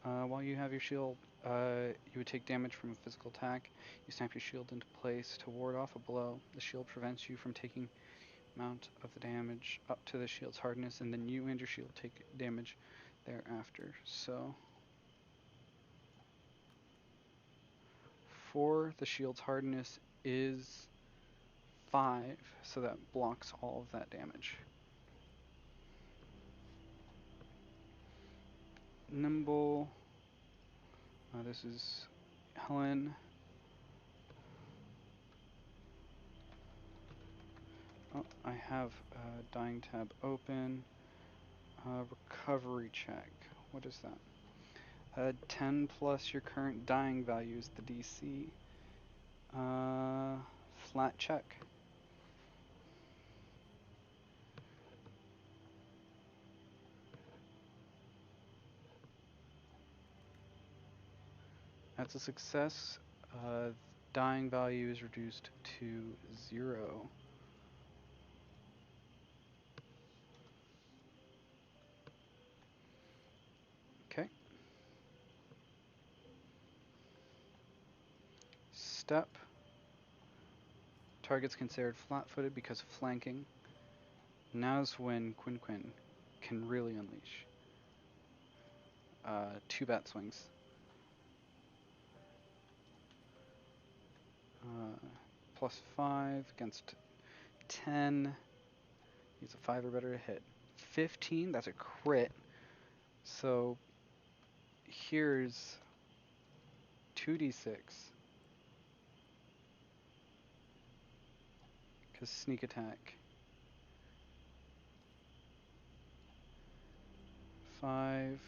While you have your shield, you would take damage from a physical attack. You snap your shield into place to ward off a blow. The shield prevents you from taking amount of the damage up to the shield's hardness, and then you and your shield take damage thereafter. So, for the shield's hardness is 5, so that blocks all of that damage. Nimble. This is Helen. Oh, I have a dying tab open. Recovery check. What is that? 10 plus your current dying value is the DC. Flat check. That's a success. Dying value is reduced to 0. Okay. Step. Target's considered flat-footed because of flanking. Now's when Quinn can really unleash. 2 bat swings. +5 against 10. He's a 5 or better to hit. 15, that's a crit. So here's 2d6. Because sneak attack. 5,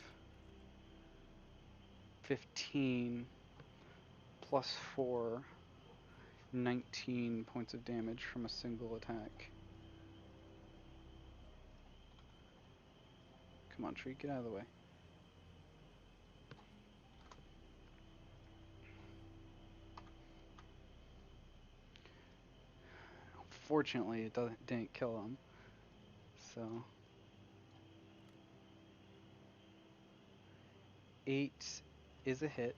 15, +4, 19 points of damage from a single attack. Come on, tree, get out of the way. Fortunately, it didn't kill him. So 8 is a hit.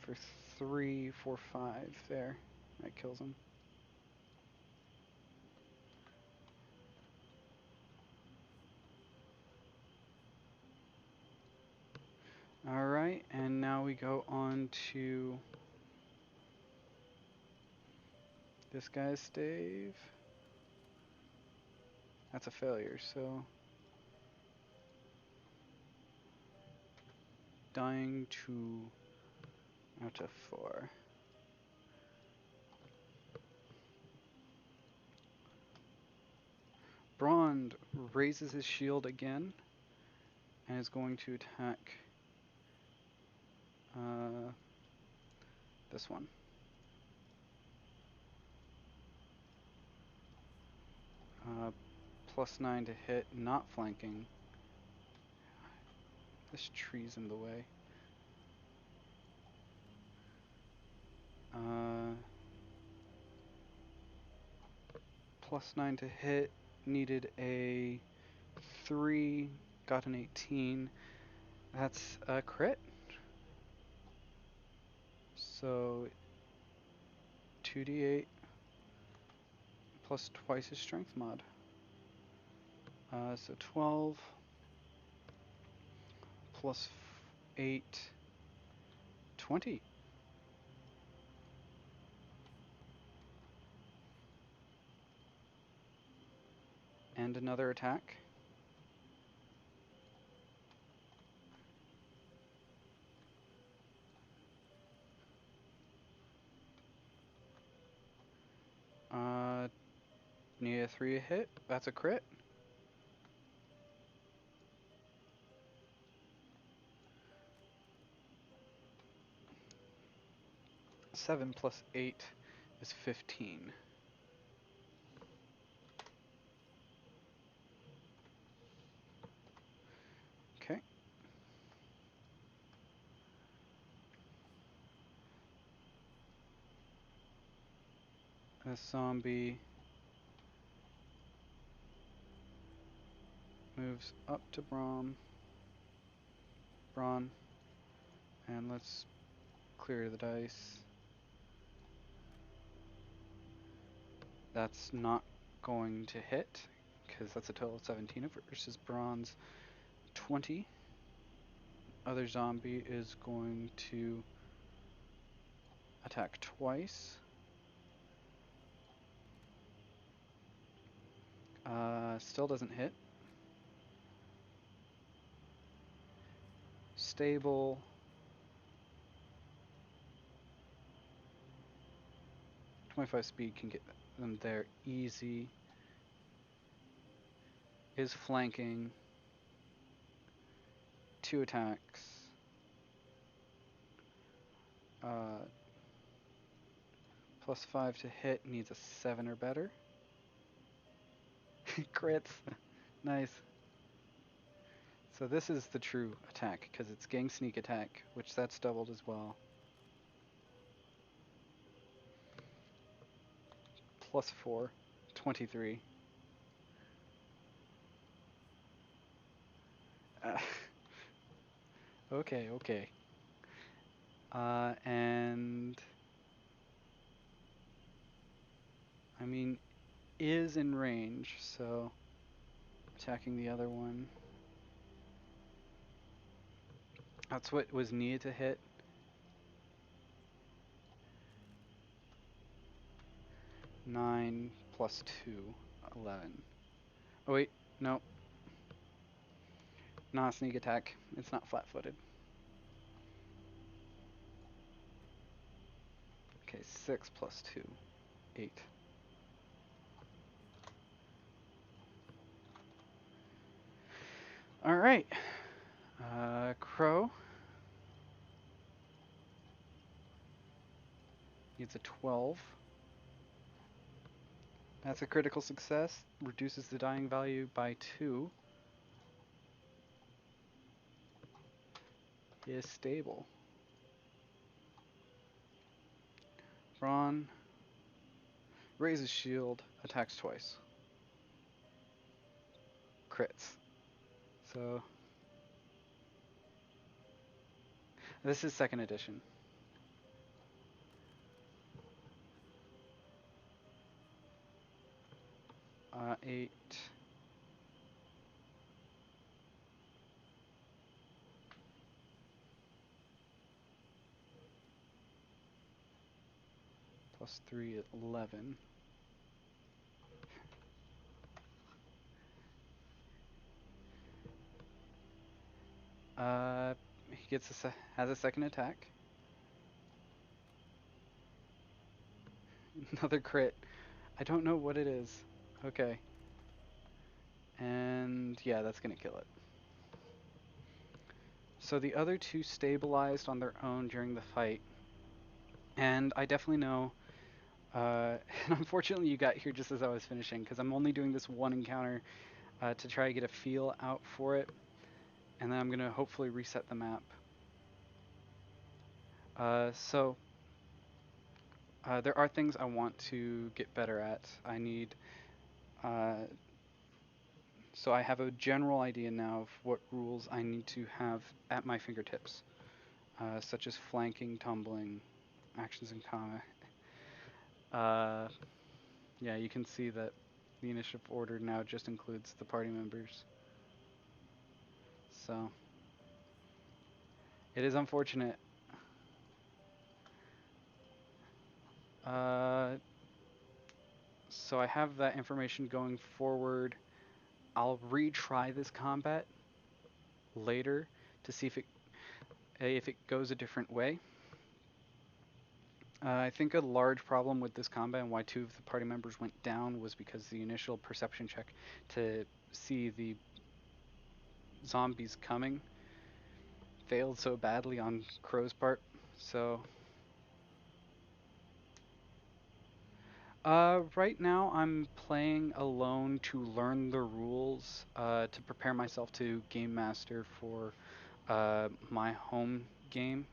For 3, 4, 5 there. That kills him. Alright, and now we go on to this guy's stave. That's a failure, so dying to out of 4. Brond raises his shield again and is going to attack this one. +9 to hit, not flanking. This tree's in the way. +9 to hit, needed a 3, got an 18. That's a crit. So 2d8 plus twice his strength mod. So 12 plus 8, 20. And another attack. Need a 3 hit. That's a crit. Seven plus 8 is 15. Okay. A zombie moves up to Braun, and let's clear the dice. That's not going to hit, because that's a total of 17 versus Braun's 20. Other zombie is going to attack twice. Still doesn't hit. Stable. 25 speed can get them there easy. Is flanking. 2 attacks. +5 to hit, needs a 7 or better. Crits. Nice. So this is the true attack, because it's gang sneak attack, which that's doubled as well. +4, 23. Okay, okay. And I mean, is in range, so attacking the other one. That's what was needed to hit. 9 plus 2, 11. Oh wait, no. Not a sneak attack. It's not flat-footed. Okay, 6 plus 2, 8. Alright. Crow needs a 12. That's a critical success. Reduces the dying value by 2. Is stable. Braun raises shield, attacks twice. Crits. So this is second edition. Uh, 8. Plus 3, 11. He gets has a second attack. Another crit. I don't know what it is. Okay. And yeah, that's gonna kill it. So the other two stabilized on their own during the fight. And I definitely know, and unfortunately you got here just as I was finishing, because I'm only doing this one encounter to try to get a feel out for it. And then I'm gonna hopefully reset the map. So there are things I want to get better at. I need, so I have a general idea now of what rules I need to have at my fingertips, such as flanking, tumbling, actions in combat. Yeah, you can see that the initiative order now just includes the party members. So it is unfortunate. So I have that information going forward. I'll retry this combat later to see if it goes a different way. I think a large problem with this combat and why 2 of the party members went down was because the initial perception check to see the zombies coming failed so badly on Crow's part. So right now I'm playing alone to learn the rules to prepare myself to game master for my home game,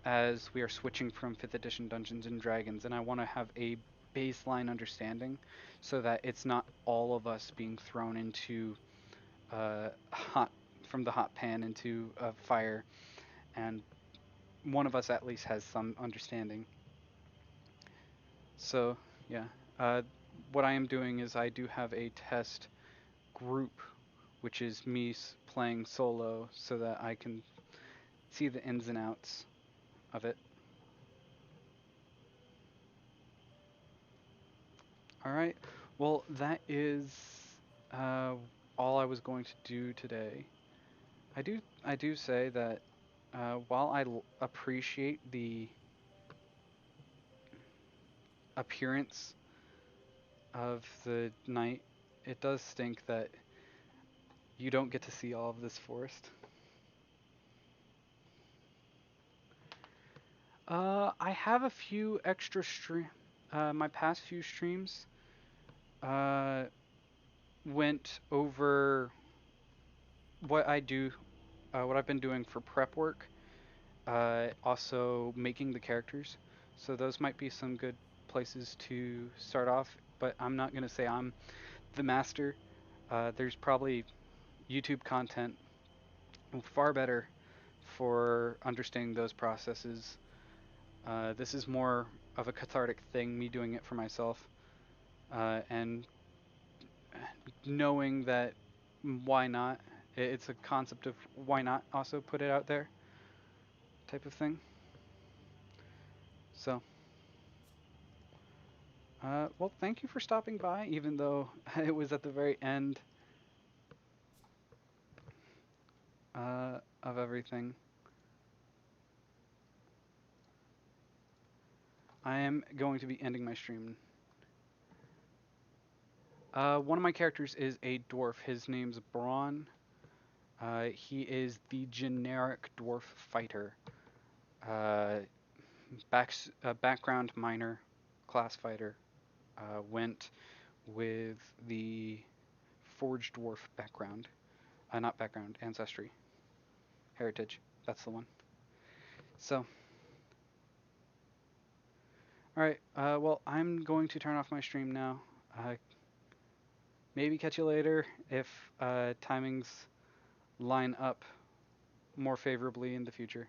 as we are switching from 5th edition Dungeons and Dragons, and I want to have a baseline understanding so that it's not all of us being thrown into from the hot pan into a fire, and one of us at least has some understanding. So yeah, what I am doing is I do have a test group, which is me playing solo, so that I can see the ins and outs of it. All right. Well, that is uh, all I was going to do today. I do say that while I appreciate appearance of the night, it does stink that you don't get to see all of this forest. I have a few extra stream. My past few streams uh, went over what I do, what I've been doing for prep work, also making the characters. So those might be some good places to start off. But I'm not gonna say I'm the master. There's probably YouTube content far better for understanding those processes. This is more of a cathartic thing, me doing it for myself, and knowing that why not? It's a concept of why not also put it out there type of thing. So, well, thank you for stopping by, even though it was at the very end of everything. I am going to be ending my stream. One of my characters is a dwarf. His name's Braun. He is the generic dwarf fighter. Uh, background minor, class fighter. Went with the forged dwarf background. Not background, ancestry, heritage. That's the one. So, all right. Well, I'm going to turn off my stream now. Maybe catch you later if timings line up more favorably in the future.